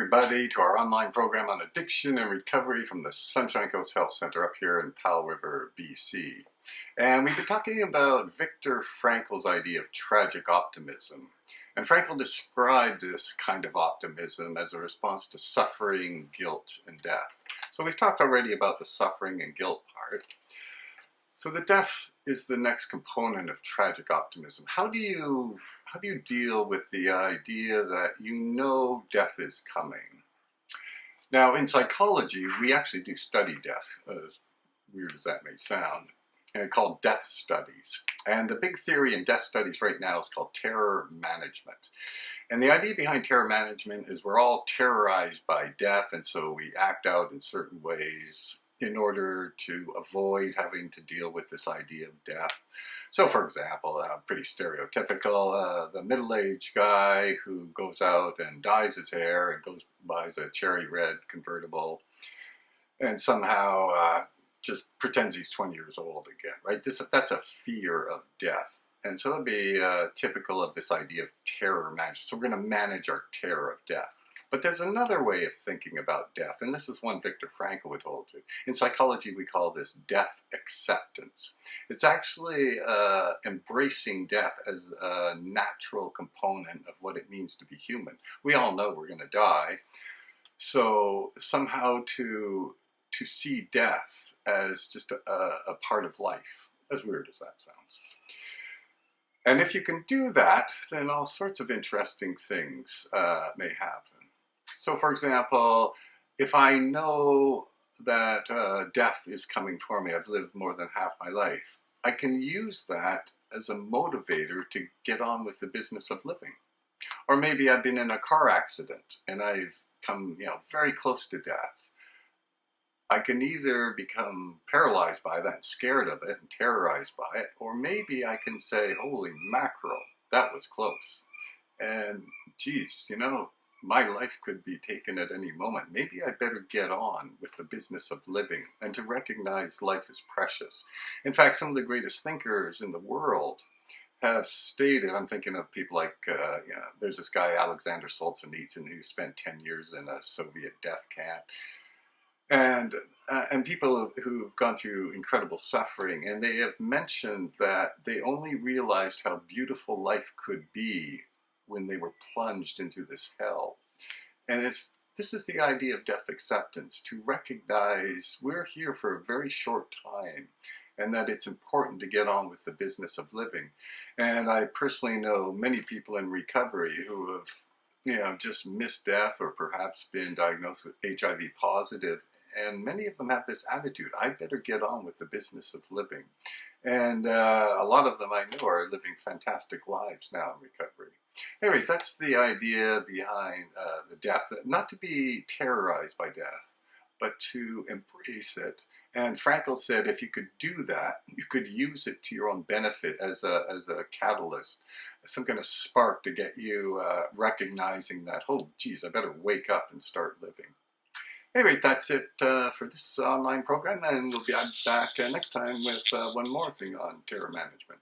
everybody to our online program on addiction and recovery from the Sunshine Coast Health Center up here in Powell River, BC. And we've been talking about Viktor Frankl's idea of tragic optimism. And Frankl described this kind of optimism as a response to suffering, guilt, and death. So we've talked already about the suffering and guilt part. So the death is the next component of tragic optimism. How do you deal with the idea that you know death is coming? Now, in psychology, we actually do study death, as weird as that may sound, and it's called death studies. And the big theory in death studies right now is called terror management. And the idea behind terror management is we're all terrorized by death, and so we act out in certain ways in order to avoid having to deal with this idea of death. So for example, pretty stereotypical, the middle-aged guy who goes out and dyes his hair and buys a cherry red convertible and somehow just pretends he's 20 years old again, right? That's a fear of death. And so that'd be typical of this idea of terror management. So we're going to manage our terror of death. But there's another way of thinking about death, and this is one Viktor Frankl would hold to. In psychology, we call this death acceptance. It's actually embracing death as a natural component of what it means to be human. We all know we're going to die, so somehow to see death as just a part of life, as weird as that sounds. And if you can do that, then all sorts of interesting things may happen. So for example, if I know that death is coming for me, I've lived more than half my life, I can use that as a motivator to get on with the business of living. Or maybe I've been in a car accident and I've come very close to death. I can either become paralyzed by that and scared of it and terrorized by it, or maybe I can say, holy mackerel, that was close. And geez, my life could be taken at any moment. Maybe I better get on with the business of living and to recognize life is precious. In fact, some of the greatest thinkers in the world have stated, I'm thinking of people like, there's this guy, Alexander Solzhenitsyn, who spent 10 years in a Soviet death camp. And people who've gone through incredible suffering, and they have mentioned that they only realized how beautiful life could be when they were plunged into this hell. And this is the idea of death acceptance, to recognize we're here for a very short time and that it's important to get on with the business of living. And I personally know many people in recovery who have just missed death or perhaps been diagnosed with HIV positive. And many of them have this attitude, I better get on with the business of living. And a lot of them I know are living fantastic lives now in recovery. Anyway, that's the idea behind the death, not to be terrorized by death, but to embrace it. And Frankl said if you could do that, you could use it to your own benefit as a catalyst, some kind of spark to get you recognizing that, oh, geez, I better wake up and start living. Anyway, that's it for this online program, and we'll be back next time with one more thing on terror management.